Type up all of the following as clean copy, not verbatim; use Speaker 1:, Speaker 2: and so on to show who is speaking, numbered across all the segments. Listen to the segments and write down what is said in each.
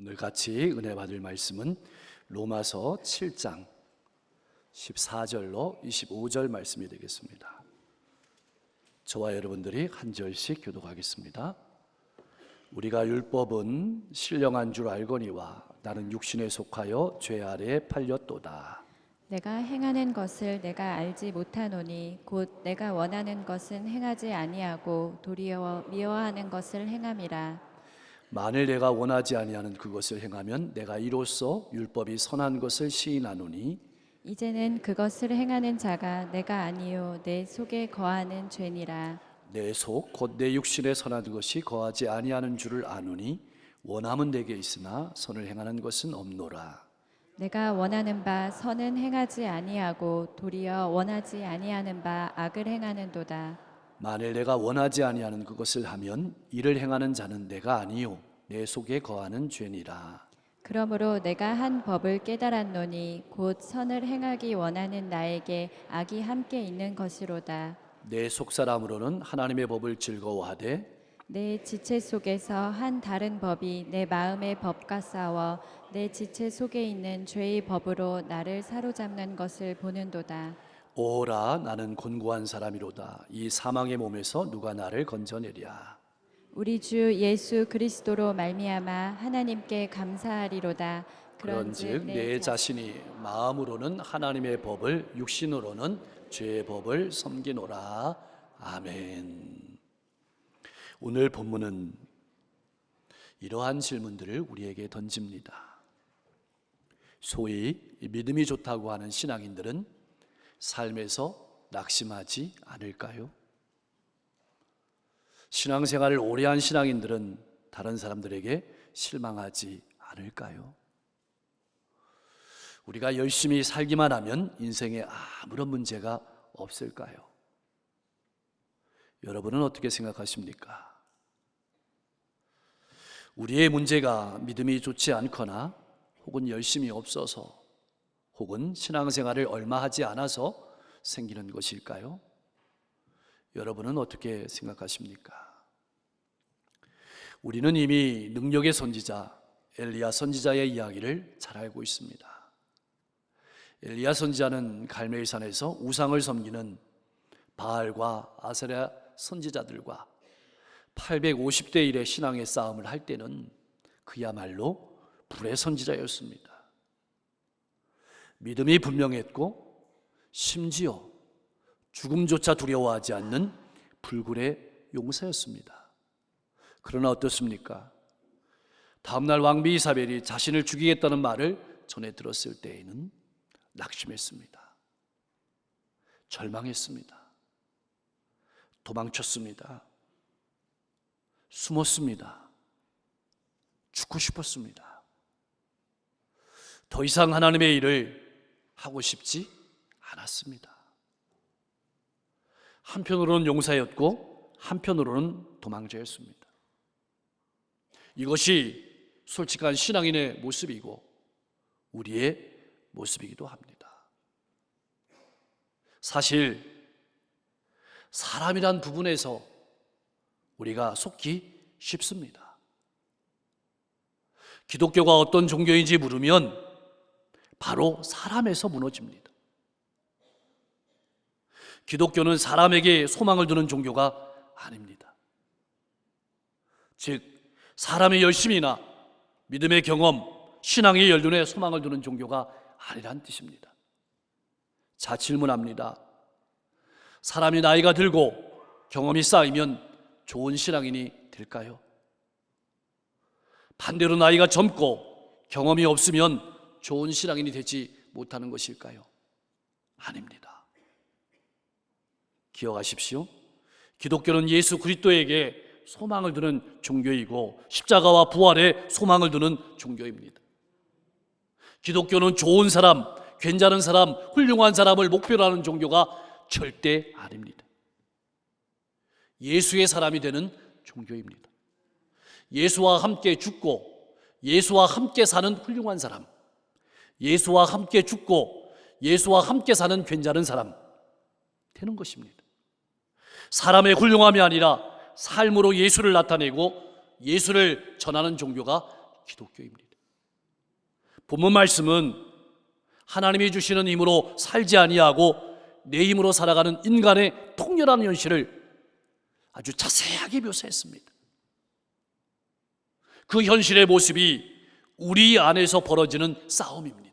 Speaker 1: 오늘 같이 은혜 받을 말씀은 로마서 7장 14절로 25절 말씀이 되겠습니다. 저와 여러분들이 한 절씩 교독하겠습니다. 우리가 율법은 신령한 줄 알거니와 나는 육신에 속하여 죄 아래에 팔렸도다.
Speaker 2: 내가 행하는 것을 내가 알지 못하노니 곧 내가 원하는 것은 행하지 아니하고 도리어 미워하는 것을 행함이라.
Speaker 1: 만일 내가 원하지 아니하는 그것을 행하면 내가 이로써 율법이 선한 것을 시인하노니
Speaker 2: 이제는 그것을 행하는 자가 내가 아니요 내 속에 거하는 죄니라.
Speaker 1: 내 속 곧 내 육신에 선한 것이 거하지 아니하는 줄을 아노니 원함은 내게 있으나 선을 행하는 것은 없노라.
Speaker 2: 내가 원하는 바 선은 행하지 아니하고 도리어 원하지 아니하는 바 악을 행하는도다.
Speaker 1: 만일 내가 원하지 아니하는 그것을 하면 이를 행하는 자는 내가 아니요 내 속에 거하는 죄니라.
Speaker 2: 그러므로 내가 한 법을 깨달았노니 곧 선을 행하기 원하는 나에게 악이 함께 있는 것이로다.
Speaker 1: 내 속사람으로는 하나님의 법을 즐거워하되
Speaker 2: 내 지체 속에서 한 다른 법이 내 마음의 법과 싸워 내 지체 속에 있는 죄의 법으로 나를 사로잡는 것을 보는도다.
Speaker 1: 오라 나는 곤고한 사람이로다. 이 사망의 몸에서 누가 나를 건져내랴.
Speaker 2: 우리 주 예수 그리스도로 말미암아 하나님께 감사하리로다.
Speaker 1: 그런즉 내 자신이 마음으로는 하나님의 법을 육신으로는 죄의 법을 섬기노라. 아멘. 오늘 본문은 이러한 질문들을 우리에게 던집니다. 소위 믿음이 좋다고 하는 신앙인들은 삶에서 낙심하지 않을까요? 신앙생활을 오래 한 신앙인들은 다른 사람들에게 실망하지 않을까요? 우리가 열심히 살기만 하면 인생에 아무런 문제가 없을까요? 여러분은 어떻게 생각하십니까? 우리의 문제가 믿음이 좋지 않거나 혹은 열심이 없어서 혹은 신앙생활을 얼마 하지 않아서 생기는 것일까요? 여러분은 어떻게 생각하십니까? 우리는 이미 능력의 선지자 엘리야 선지자의 이야기를 잘 알고 있습니다. 엘리야 선지자는 갈멜산에서 우상을 섬기는 바알과 아세라 선지자들과 850대 1의 신앙의 싸움을 할 때는 그야말로 불의 선지자였습니다. 믿음이 분명했고 심지어 죽음조차 두려워하지 않는 불굴의 용사였습니다. 그러나 어떻습니까? 다음날 왕비 이사벨이 자신을 죽이겠다는 말을 전해 들었을 때에는 낙심했습니다. 절망했습니다. 도망쳤습니다. 숨었습니다. 죽고 싶었습니다. 더 이상 하나님의 일을 하고 싶지 않았습니다. 한편으로는 용사였고 한편으로는 도망자였습니다. 이것이 솔직한 신앙인의 모습이고 우리의 모습이기도 합니다. 사실 사람이란 부분에서 우리가 속기 쉽습니다. 기독교가 어떤 종교인지 물으면 바로 사람에서 무너집니다. 기독교는 사람에게 소망을 두는 종교가 아닙니다. 즉 사람의 열심이나 믿음의 경험, 신앙의 연륜에 소망을 두는 종교가 아니란 뜻입니다. 자, 질문합니다. 사람이 나이가 들고 경험이 쌓이면 좋은 신앙인이 될까요? 반대로 나이가 젊고 경험이 없으면 좋은 신앙인이 되지 못하는 것일까요? 아닙니다. 기억하십시오. 기독교는 예수 그리스도에게 소망을 두는 종교이고 십자가와 부활에 소망을 두는 종교입니다. 기독교는 좋은 사람, 괜찮은 사람, 훌륭한 사람을 목표로 하는 종교가 절대 아닙니다. 예수의 사람이 되는 종교입니다. 예수와 함께 죽고 예수와 함께 사는 훌륭한 사람, 예수와 함께 죽고 예수와 함께 사는 괜찮은 사람 되는 것입니다. 사람의 훌륭함이 아니라 삶으로 예수를 나타내고 예수를 전하는 종교가 기독교입니다. 본문 말씀은 하나님이 주시는 힘으로 살지 아니하고 내 힘으로 살아가는 인간의 통렬한 현실을 아주 자세하게 묘사했습니다. 그 현실의 모습이 우리 안에서 벌어지는 싸움입니다.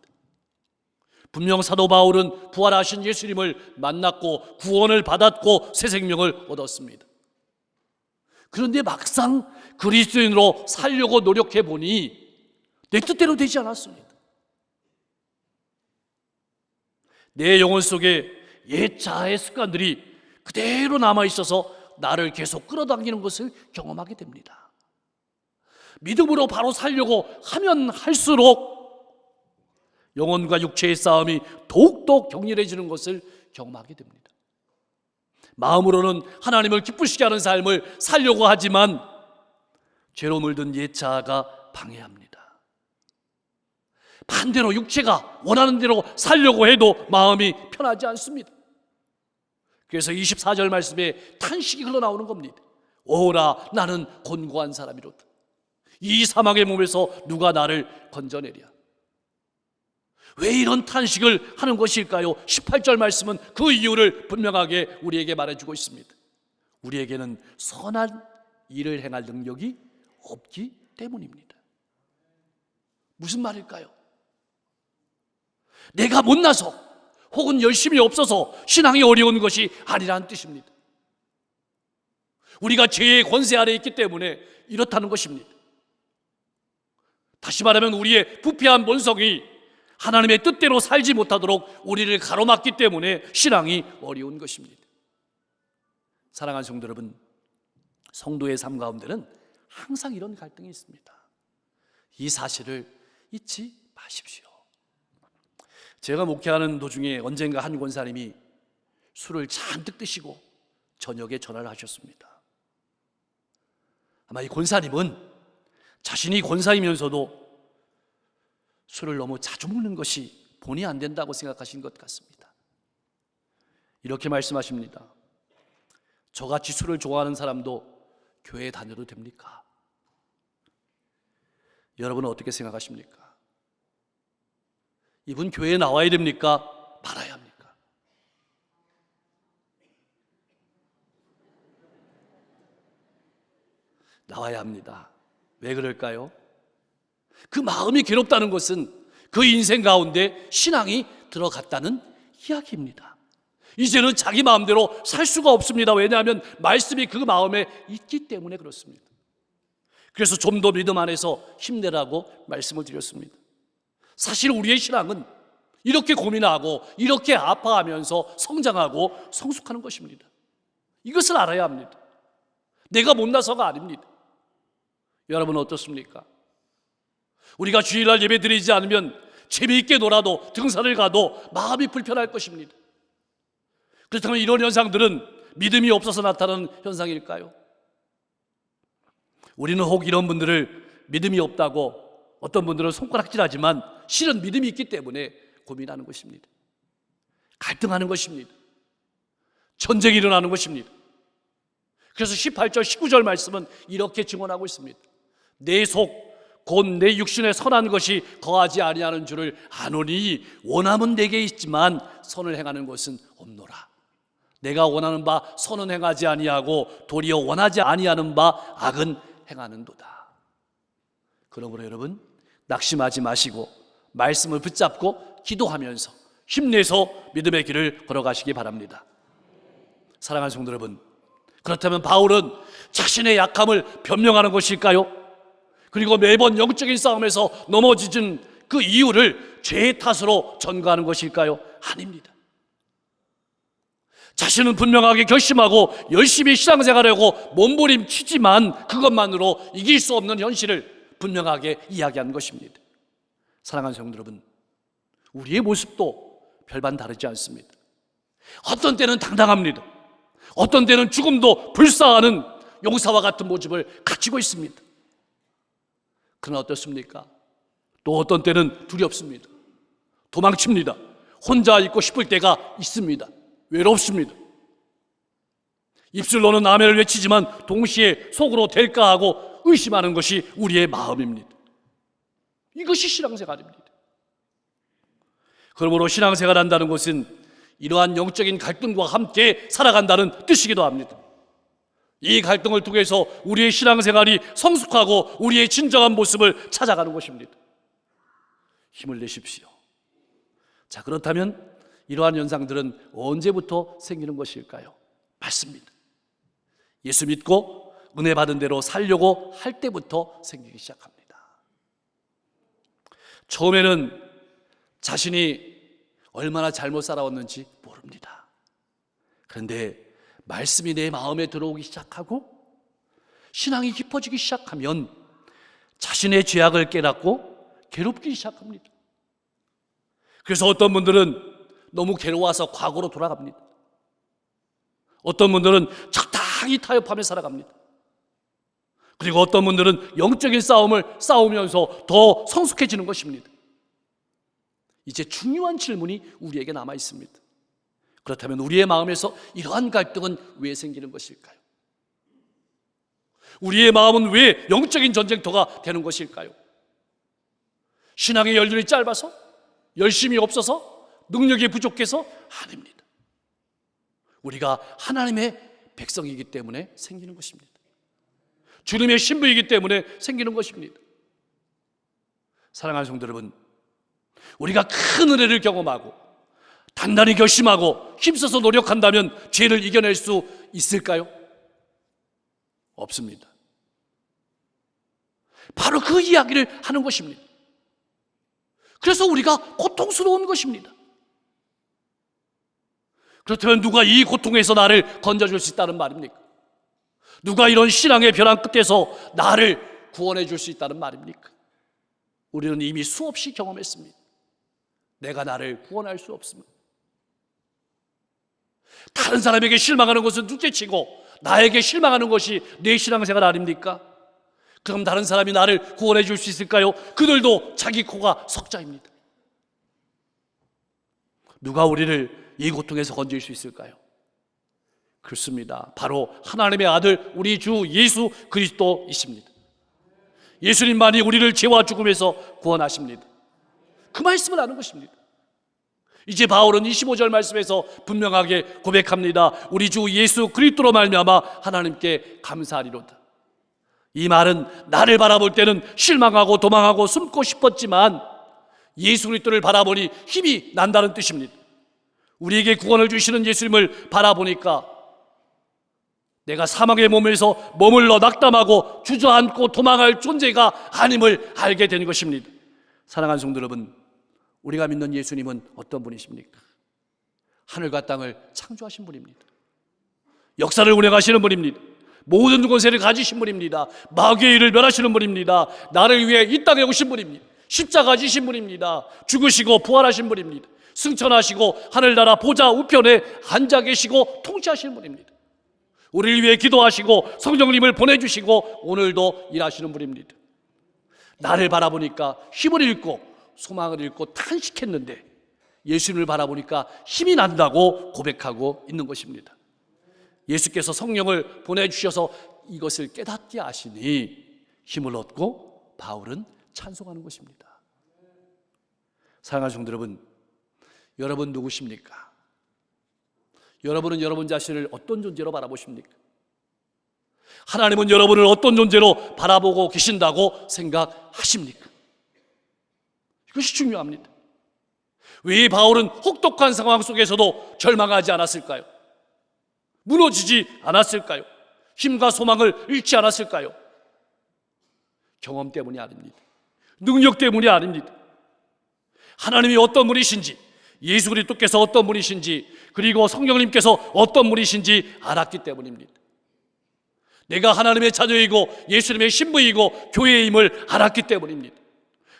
Speaker 1: 분명 사도 바울은 부활하신 예수님을 만났고 구원을 받았고 새 생명을 얻었습니다. 그런데 막상 그리스도인으로 살려고 노력해 보니 내 뜻대로 되지 않았습니다. 내 영혼 속에 옛 자아의 습관들이 그대로 남아있어서 나를 계속 끌어당기는 것을 경험하게 됩니다. 믿음으로 바로 살려고 하면 할수록 영혼과 육체의 싸움이 더욱더 격렬해지는 것을 경험하게 됩니다. 마음으로는 하나님을 기쁘시게 하는 삶을 살려고 하지만 죄로 물든 옛 자아가 방해합니다. 반대로 육체가 원하는 대로 살려고 해도 마음이 편하지 않습니다. 그래서 24절 말씀에 탄식이 흘러나오는 겁니다. 오라 나는 곤고한 사람이로다. 이 사망의 몸에서 누가 나를 건져내랴. 왜 이런 탄식을 하는 것일까요? 18절 말씀은 그 이유를 분명하게 우리에게 말해주고 있습니다. 우리에게는 선한 일을 행할 능력이 없기 때문입니다. 무슨 말일까요? 내가 못나서 혹은 열심히 없어서 신앙이 어려운 것이 아니라는 뜻입니다. 우리가 죄의 권세 아래 있기 때문에 이렇다는 것입니다. 다시 말하면 우리의 부패한 본성이 하나님의 뜻대로 살지 못하도록 우리를 가로막기 때문에 신앙이 어려운 것입니다. 사랑하는 성도 여러분, 성도의 삶 가운데는 항상 이런 갈등이 있습니다. 이 사실을 잊지 마십시오. 제가 목회하는 도중에 언젠가 한 권사님이 술을 잔뜩 드시고 저녁에 전화를 하셨습니다. 아마 이 권사님은 자신이 권사이면서도 술을 너무 자주 먹는 것이 본의 안 된다고 생각하신 것 같습니다. 이렇게 말씀하십니다. 저같이 술을 좋아하는 사람도 교회에 다녀도 됩니까? 여러분은 어떻게 생각하십니까? 이분 교회에 나와야 됩니까? 말아야 합니까? 나와야 합니다. 왜 그럴까요? 그 마음이 괴롭다는 것은 그 인생 가운데 신앙이 들어갔다는 이야기입니다. 이제는 자기 마음대로 살 수가 없습니다. 왜냐하면 말씀이 그 마음에 있기 때문에 그렇습니다. 그래서 좀 더 믿음 안에서 힘내라고 말씀을 드렸습니다. 사실 우리의 신앙은 이렇게 고민하고 이렇게 아파하면서 성장하고 성숙하는 것입니다. 이것을 알아야 합니다. 내가 못나서가 아닙니다. 여러분 어떻습니까? 우리가 주일날 예배 드리지 않으면 재미있게 놀아도 등산을 가도 마음이 불편할 것입니다. 그렇다면 이런 현상들은 믿음이 없어서 나타나는 현상일까요? 우리는 혹 이런 분들을 믿음이 없다고 어떤 분들은 손가락질하지만 실은 믿음이 있기 때문에 고민하는 것입니다. 갈등하는 것입니다. 전쟁이 일어나는 것입니다. 그래서 18절 19절 말씀은 이렇게 증언하고 있습니다. 내 속 곧 내 육신에 선한 것이 거하지 아니하는 줄을 아노니 원함은 내게 있지만 선을 행하는 것은 없노라. 내가 원하는 바 선은 행하지 아니하고 도리어 원하지 아니하는 바 악은 행하는도다. 그러므로 여러분 낙심하지 마시고 말씀을 붙잡고 기도하면서 힘내서 믿음의 길을 걸어가시기 바랍니다. 사랑하는 성도 여러분, 그렇다면 바울은 자신의 약함을 변명하는 것일까요? 그리고 매번 영적인 싸움에서 넘어지는 그 이유를 죄의 탓으로 전가하는 것일까요? 아닙니다. 자신은 분명하게 결심하고 열심히 신앙생활하고 몸부림치지만 그것만으로 이길 수 없는 현실을 분명하게 이야기한 것입니다. 사랑하는 성도 여러분, 우리의 모습도 별반 다르지 않습니다. 어떤 때는 당당합니다. 어떤 때는 죽음도 불사하는 용사와 같은 모습을 가지고 있습니다. 그러나 어떻습니까? 또 어떤 때는 두렵습니다. 도망칩니다. 혼자 있고 싶을 때가 있습니다. 외롭습니다. 입술로는 아멘을 외치지만 동시에 속으로 될까 하고 의심하는 것이 우리의 마음입니다. 이것이 신앙생활입니다. 그러므로 신앙생활 한다는 것은 이러한 영적인 갈등과 함께 살아간다는 뜻이기도 합니다. 이 갈등을 통해서 우리의 신앙생활이 성숙하고 우리의 진정한 모습을 찾아가는 것입니다. 힘을 내십시오. 자, 그렇다면 이러한 현상들은 언제부터 생기는 것일까요? 맞습니다. 예수 믿고 은혜 받은 대로 살려고 할 때부터 생기기 시작합니다. 처음에는 자신이 얼마나 잘못 살아왔는지 모릅니다. 그런데 말씀이 내 마음에 들어오기 시작하고 신앙이 깊어지기 시작하면 자신의 죄악을 깨닫고 괴롭기 시작합니다. 그래서 어떤 분들은 너무 괴로워서 과거로 돌아갑니다. 어떤 분들은 적당히 타협하며 살아갑니다. 그리고 어떤 분들은 영적인 싸움을 싸우면서 더 성숙해지는 것입니다. 이제 중요한 질문이 우리에게 남아 있습니다. 그렇다면 우리의 마음에서 이러한 갈등은 왜 생기는 것일까요? 우리의 마음은 왜 영적인 전쟁터가 되는 것일까요? 신앙의 연륜이 짧아서? 열심이 없어서? 능력이 부족해서? 아닙니다. 우리가 하나님의 백성이기 때문에 생기는 것입니다. 주님의 신부이기 때문에 생기는 것입니다. 사랑하는 성도 여러분, 우리가 큰 은혜를 경험하고 단단히 결심하고 힘써서 노력한다면 죄를 이겨낼 수 있을까요? 없습니다. 바로 그 이야기를 하는 것입니다. 그래서 우리가 고통스러운 것입니다. 그렇다면 누가 이 고통에서 나를 건져줄 수 있다는 말입니까? 누가 이런 신앙의 벼랑 끝에서 나를 구원해 줄 수 있다는 말입니까? 우리는 이미 수없이 경험했습니다. 내가 나를 구원할 수 없습니다. 다른 사람에게 실망하는 것은 둘째치고 나에게 실망하는 것이 내 신앙생활 아닙니까? 그럼 다른 사람이 나를 구원해 줄 수 있을까요? 그들도 자기 코가 석자입니다. 누가 우리를 이 고통에서 건질 수 있을까요? 그렇습니다. 바로 하나님의 아들 우리 주 예수 그리스도이십니다. 예수님만이 우리를 죄와 죽음에서 구원하십니다. 그 말씀을 하는 것입니다. 이제 바울은 25절 말씀에서 분명하게 고백합니다. 우리 주 예수 그리스도로 말미암아 하나님께 감사하리로다. 이 말은 나를 바라볼 때는 실망하고 도망하고 숨고 싶었지만 예수 그리스도를 바라보니 힘이 난다는 뜻입니다. 우리에게 구원을 주시는 예수님을 바라보니까 내가 사망의 몸에서 머물러 낙담하고 주저앉고 도망할 존재가 아님을 알게 되는 것입니다. 사랑하는 성도 여러분, 우리가 믿는 예수님은 어떤 분이십니까? 하늘과 땅을 창조하신 분입니다. 역사를 운행하시는 분입니다. 모든 권세를 가지신 분입니다. 마귀의 일을 멸하시는 분입니다. 나를 위해 이 땅에 오신 분입니다. 십자가 지신 분입니다. 죽으시고 부활하신 분입니다. 승천하시고 하늘나라 보좌 우편에 앉아 계시고 통치하시는 분입니다. 우리를 위해 기도하시고 성령님을 보내주시고 오늘도 일하시는 분입니다. 나를 바라보니까 힘을 잃고 소망을 잃고 탄식했는데 예수님을 바라보니까 힘이 난다고 고백하고 있는 것입니다. 예수께서 성령을 보내주셔서 이것을 깨닫게 하시니 힘을 얻고 바울은 찬송하는 것입니다. 사랑하는 성도 여러분, 여러분 누구십니까? 여러분은 여러분 자신을 어떤 존재로 바라보십니까? 하나님은 여러분을 어떤 존재로 바라보고 계신다고 생각하십니까? 이것이 중요합니다. 왜 바울은 혹독한 상황 속에서도 절망하지 않았을까요? 무너지지 않았을까요? 힘과 소망을 잃지 않았을까요? 경험 때문이 아닙니다. 능력 때문이 아닙니다. 하나님이 어떤 분이신지, 예수 그리스도께서 어떤 분이신지, 그리고 성령님께서 어떤 분이신지 알았기 때문입니다. 내가 하나님의 자녀이고 예수님의 신부이고 교회임을 알았기 때문입니다.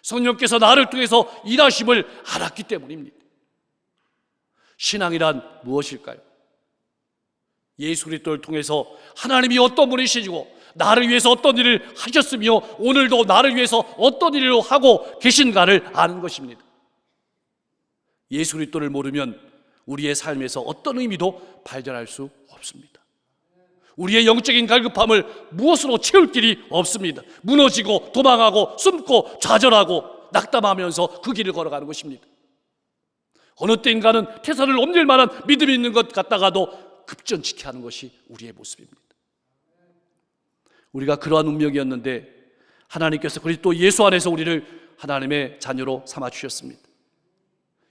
Speaker 1: 성령께서 나를 통해서 일하심을 알았기 때문입니다. 신앙이란 무엇일까요? 예수 그리스도를 통해서 하나님이 어떤 분이시고 나를 위해서 어떤 일을 하셨으며 오늘도 나를 위해서 어떤 일을 하고 계신가를 아는 것입니다. 예수 그리스도를 모르면 우리의 삶에서 어떤 의미도 발견할 수 없습니다. 우리의 영적인 갈급함을 무엇으로 채울 길이 없습니다. 무너지고 도망하고 숨고 좌절하고 낙담하면서 그 길을 걸어가는 것입니다. 어느 때인가는 태산을 옮길 만한 믿음이 있는 것 같다가도 급전치게 하는 것이 우리의 모습입니다. 우리가 그러한 운명이었는데 하나님께서 그리스도 예수 안에서 우리를 하나님의 자녀로 삼아주셨습니다.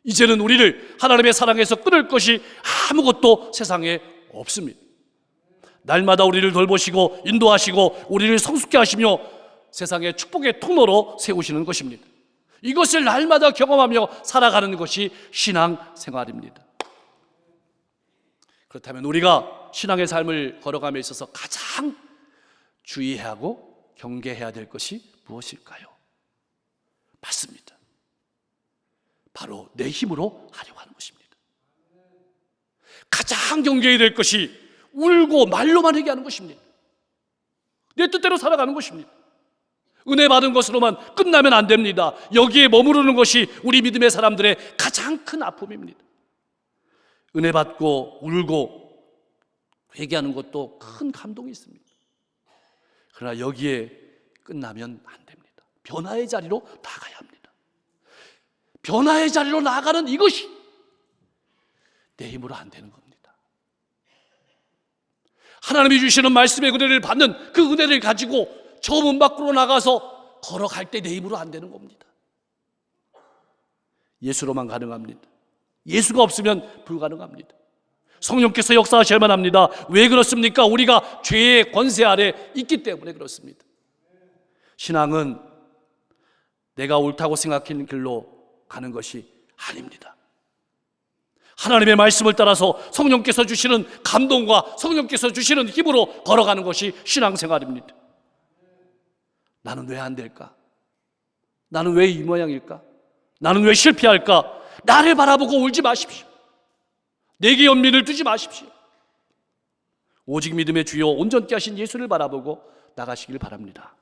Speaker 1: 이제는 우리를 하나님의 사랑에서 끊을 것이 아무것도 세상에 없습니다. 날마다 우리를 돌보시고 인도하시고 우리를 성숙케 하시며 세상의 축복의 통로로 세우시는 것입니다. 이것을 날마다 경험하며 살아가는 것이 신앙생활입니다. 그렇다면 우리가 신앙의 삶을 걸어감에 있어서 가장 주의해야 하고 경계해야 될 것이 무엇일까요? 맞습니다. 바로 내 힘으로 하려고 하는 것입니다. 가장 경계해야 될 것이 울고 말로만 얘기하는 것입니다. 내 뜻대로 살아가는 것입니다. 은혜 받은 것으로만 끝나면 안 됩니다. 여기에 머무르는 것이 우리 믿음의 사람들의 가장 큰 아픔입니다. 은혜 받고 울고 회개하는 것도 큰 감동이 있습니다. 그러나 여기에 끝나면 안 됩니다. 변화의 자리로 나가야 합니다. 변화의 자리로 나가는 이것이 내 힘으로 안 되는 겁니다. 하나님이 주시는 말씀의 은혜를 받는 그 은혜를 가지고 저 문 밖으로 나가서 걸어갈 때 내 힘으로 안 되는 겁니다. 예수로만 가능합니다. 예수가 없으면 불가능합니다. 성령께서 역사하셔야만 합니다. 왜 그렇습니까? 우리가 죄의 권세 아래 있기 때문에 그렇습니다. 신앙은 내가 옳다고 생각하는 길로 가는 것이 아닙니다. 하나님의 말씀을 따라서 성령께서 주시는 감동과 성령께서 주시는 힘으로 걸어가는 것이 신앙생활입니다. 나는 왜 안 될까? 나는 왜 이 모양일까? 나는 왜 실패할까? 나를 바라보고 울지 마십시오. 내게 연민을 두지 마십시오. 오직 믿음의 주요 온전케 하신 예수를 바라보고 나가시길 바랍니다.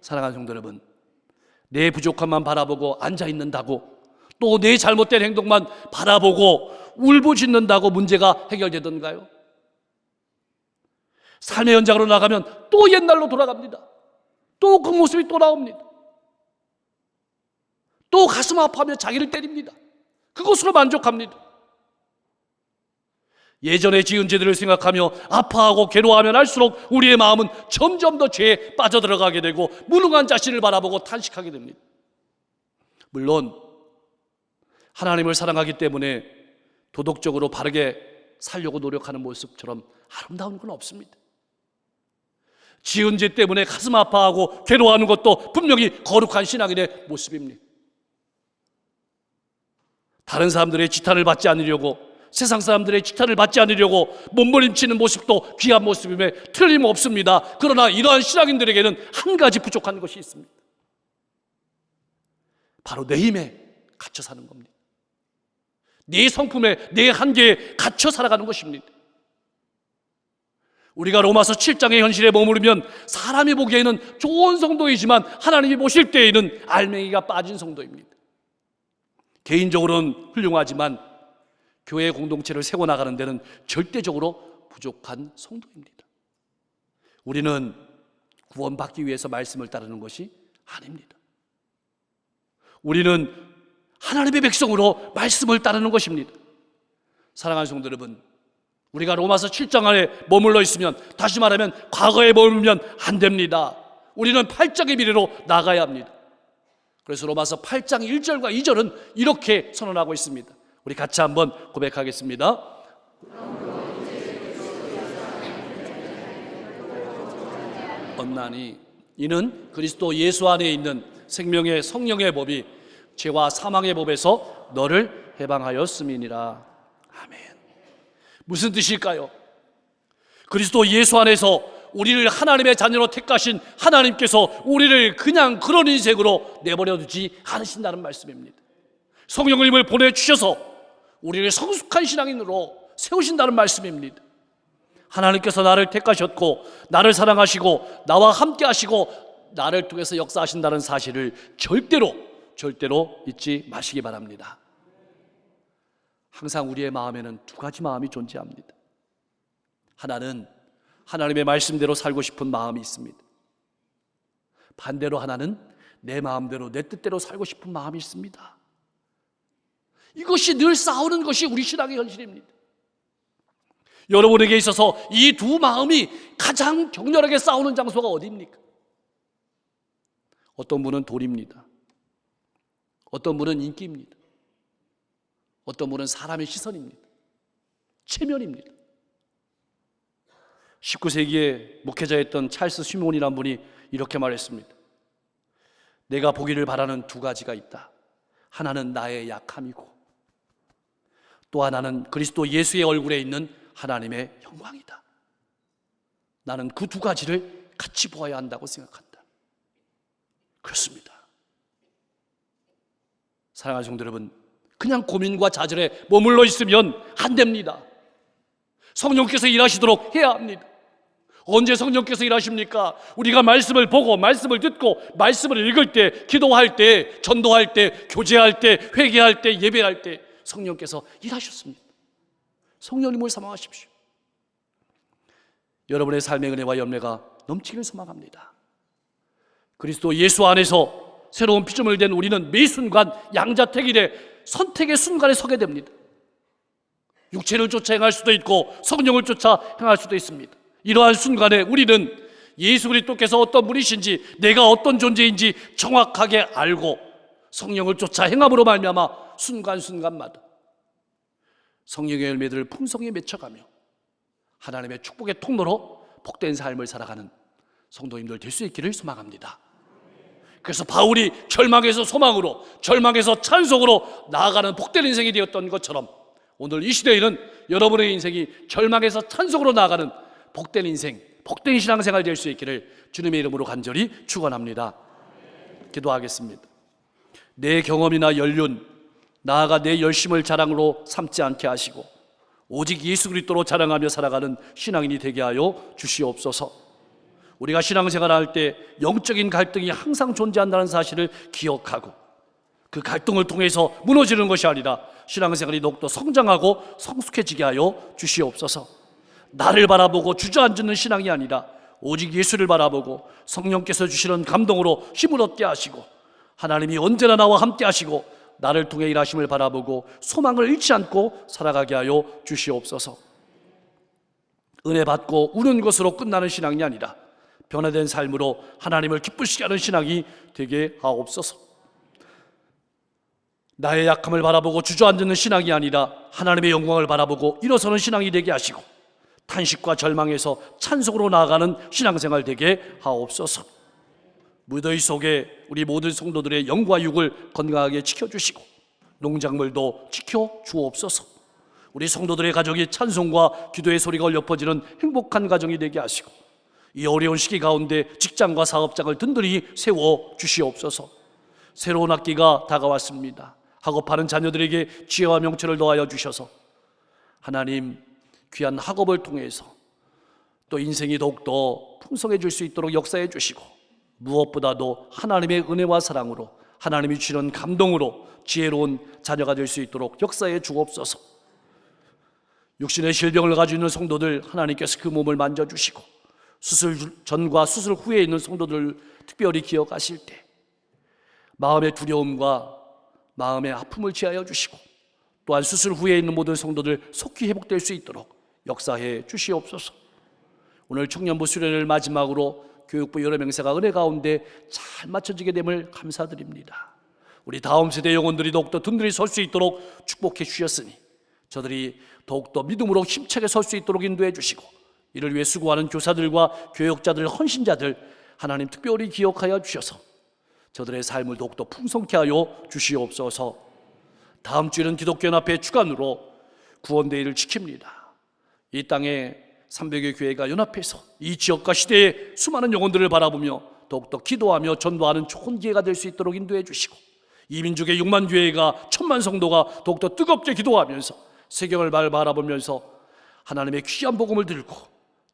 Speaker 1: 사랑하는 성도 여러분, 내 부족함만 바라보고 앉아있는다고 또 내 잘못된 행동만 바라보고 울부짖는다고 문제가 해결되던가요? 삶의 현장으로 나가면 또 옛날로 돌아갑니다. 또 그 모습이 또 나옵니다. 또 가슴 아파하며 자기를 때립니다. 그것으로 만족합니다. 예전에 지은 죄들을 생각하며 아파하고 괴로워하면 할수록 우리의 마음은 점점 더 죄에 빠져들어가게 되고 무능한 자신을 바라보고 탄식하게 됩니다. 물론 하나님을 사랑하기 때문에 도덕적으로 바르게 살려고 노력하는 모습처럼 아름다운 건 없습니다. 지은 죄 때문에 가슴 아파하고 괴로워하는 것도 분명히 거룩한 신앙인의 모습입니다. 다른 사람들의 지탄을 받지 않으려고, 세상 사람들의 지탄을 받지 않으려고 몸부림치는 모습도 귀한 모습임에 틀림없습니다. 그러나 이러한 신앙인들에게는 한 가지 부족한 것이 있습니다. 바로 내 힘에 갇혀 사는 겁니다. 내 성품에, 내 한계에 갇혀 살아가는 것입니다. 우리가 로마서 7장의 현실에 머무르면 사람이 보기에는 좋은 성도이지만 하나님이 보실 때에는 알맹이가 빠진 성도입니다. 개인적으로는 훌륭하지만 교회 공동체를 세워나가는 데는 절대적으로 부족한 성도입니다. 우리는 구원받기 위해서 말씀을 따르는 것이 아닙니다. 우리는 하나님의 백성으로 말씀을 따르는 것입니다. 사랑하는 성도 여러분, 우리가 로마서 7장 안에 머물러 있으면, 다시 말하면 과거에 머물면 안 됩니다. 우리는 8장의 미래로 나가야 합니다. 그래서 로마서 8장 1절과 2절은 이렇게 선언하고 있습니다. 우리 같이 한번 고백하겠습니다. 얻나니 이는 그리스도 예수 안에 있는 생명의 성령의 법이 죄와 사망의 법에서 너를 해방하였음이니라. 아멘. 무슨 뜻일까요? 그리스도 예수 안에서 우리를 하나님의 자녀로 택하신 하나님께서 우리를 그냥 그런 인생으로 내버려 두지 않으신다는 말씀입니다. 성령님을 보내주셔서 우리를 성숙한 신앙인으로 세우신다는 말씀입니다. 하나님께서 나를 택하셨고 나를 사랑하시고 나와 함께 하시고 나를 통해서 역사하신다는 사실을 절대로 잊지 마시기 바랍니다. 항상 우리의 마음에는 두 가지 마음이 존재합니다. 하나는 하나님의 말씀대로 살고 싶은 마음이 있습니다. 반대로 하나는 내 마음대로 내 뜻대로 살고 싶은 마음이 있습니다. 이것이 늘 싸우는 것이 우리 신앙의 현실입니다. 여러분에게 있어서 이 두 마음이 가장 격렬하게 싸우는 장소가 어디입니까? 어떤 분은 돈입니다. 어떤 분은 인기입니다. 어떤 분은 사람의 시선입니다. 체면입니다. 19세기에 목회자였던 찰스 슈몬이라는 분이 이렇게 말했습니다. 내가 보기를 바라는 두 가지가 있다. 하나는 나의 약함이고 또 하나는 그리스도 예수의 얼굴에 있는 하나님의 영광이다. 나는 그 두 가지를 같이 보아야 한다고 생각한다. 그렇습니다. 사랑하는 성도 여러분, 그냥 고민과 좌절에 머물러 있으면 안 됩니다. 성령께서 일하시도록 해야 합니다. 언제 성령께서 일하십니까? 우리가 말씀을 보고 말씀을 듣고 말씀을 읽을 때, 기도할 때, 전도할 때, 교제할 때, 회개할 때, 예배할 때 성령께서 일하셨습니다. 성령님을 사모하십시오. 여러분의 삶의 은혜와 열매가 넘치길 소망합니다. 그리스도 예수 안에서 새로운 피조물 된 우리는 매 순간 양자택일의 선택의 순간에 서게 됩니다. 육체를 쫓아 행할 수도 있고 성령을 쫓아 행할 수도 있습니다. 이러한 순간에 우리는 예수 그리스도께서 어떤 분이신지, 내가 어떤 존재인지 정확하게 알고 성령을 쫓아 행함으로 말미암아 순간순간마다 성령의 열매들을 풍성히 맺혀가며 하나님의 축복의 통로로 복된 삶을 살아가는 성도님들 될 수 있기를 소망합니다. 그래서 바울이 절망에서 소망으로, 절망에서 찬송으로 나아가는 복된 인생이 되었던 것처럼 오늘 이 시대에는 여러분의 인생이 절망에서 찬송으로 나아가는 복된 인생, 복된 신앙생활 될 수 있기를 주님의 이름으로 간절히 축원합니다. 기도하겠습니다. 내 경험이나 연륜, 나아가 내 열심을 자랑으로 삼지 않게 하시고 오직 예수 그리스도로 자랑하며 살아가는 신앙인이 되게 하여 주시옵소서. 우리가 신앙생활을 할 때 영적인 갈등이 항상 존재한다는 사실을 기억하고 그 갈등을 통해서 무너지는 것이 아니라 신앙생활이 더욱더 성장하고 성숙해지게 하여 주시옵소서. 나를 바라보고 주저앉는 신앙이 아니라 오직 예수를 바라보고 성령께서 주시는 감동으로 힘을 얻게 하시고 하나님이 언제나 나와 함께 하시고 나를 통해 일하심을 바라보고 소망을 잃지 않고 살아가게 하여 주시옵소서. 은혜 받고 우는 것으로 끝나는 신앙이 아니라 변화된 삶으로 하나님을 기쁘시게 하는 신앙이 되게 하옵소서. 나의 약함을 바라보고 주저앉는 신앙이 아니라 하나님의 영광을 바라보고 일어서는 신앙이 되게 하시고 탄식과 절망에서 찬송으로 나아가는 신앙생활 되게 하옵소서. 무더위 속에 우리 모든 성도들의 영과 육을 건강하게 지켜주시고 농작물도 지켜주옵소서. 우리 성도들의 가정이 찬송과 기도의 소리가 울려 퍼지는 행복한 가정이 되게 하시고 이 어려운 시기 가운데 직장과 사업장을 든든히 세워주시옵소서. 새로운 학기가 다가왔습니다. 학업하는 자녀들에게 지혜와 명철을 더하여 주셔서 하나님 귀한 학업을 통해서 또 인생이 더욱더 풍성해질 수 있도록 역사해 주시고 무엇보다도 하나님의 은혜와 사랑으로 하나님이 주시는 감동으로 지혜로운 자녀가 될 수 있도록 역사해 주옵소서. 육신의 질병을 가지고 있는 성도들 하나님께서 그 몸을 만져주시고 수술 전과 수술 후에 있는 성도들 특별히 기억하실 때 마음의 두려움과 마음의 아픔을 지하여 주시고 또한 수술 후에 있는 모든 성도들 속히 회복될 수 있도록 역사해 주시옵소서. 오늘 청년부 수련을 마지막으로 교육부 여러 명세가 은혜 가운데 잘 맞춰지게 됨을 감사드립니다. 우리 다음 세대 영혼들이 더욱더 든든히 설 수 있도록 축복해 주셨으니 저들이 더욱더 믿음으로 힘차게 설 수 있도록 인도해 주시고 이를 위해 수고하는 교사들과 교역자들, 헌신자들 하나님 특별히 기억하여 주셔서 저들의 삶을 더욱더 풍성케 하여 주시옵소서. 다음 주에는 기독교연합회 주간으로 구원데이를 지킵니다. 이 땅에 300여 교회가 연합해서 이 지역과 시대의 수많은 영혼들을 바라보며 더욱더 기도하며 전도하는 좋은 기회가 될 수 있도록 인도해 주시고 이 민족의 6만 교회가 1000만 성도가 더욱더 뜨겁게 기도하면서 세경을 바라보면서 하나님의 귀한 복음을 들고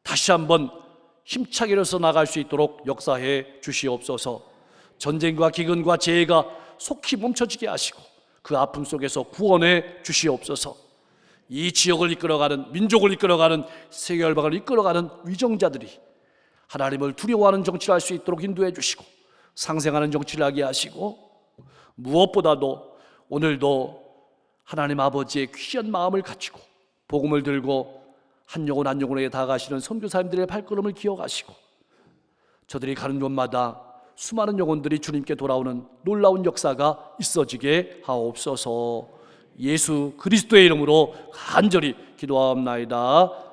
Speaker 1: 다시 한번 힘차게 일어서 나갈 수 있도록 역사해 주시옵소서. 전쟁과 기근과 재해가 속히 멈춰지게 하시고 그 아픔 속에서 구원해 주시옵소서. 이 지역을 이끌어가는, 민족을 이끌어가는, 세계 열방을 이끌어가는 위정자들이 하나님을 두려워하는 정치를 할 수 있도록 인도해 주시고 상생하는 정치를 하게 하시고 무엇보다도 오늘도 하나님 아버지의 귀한 마음을 가지고 복음을 들고 한 영혼 한 영혼에게 다가가시는 선교사님들의 발걸음을 기억하시고 저들이 가는 곳마다 수많은 영혼들이 주님께 돌아오는 놀라운 역사가 있어지게 하옵소서. 예수 그리스도의 이름으로 간절히 기도하옵나이다.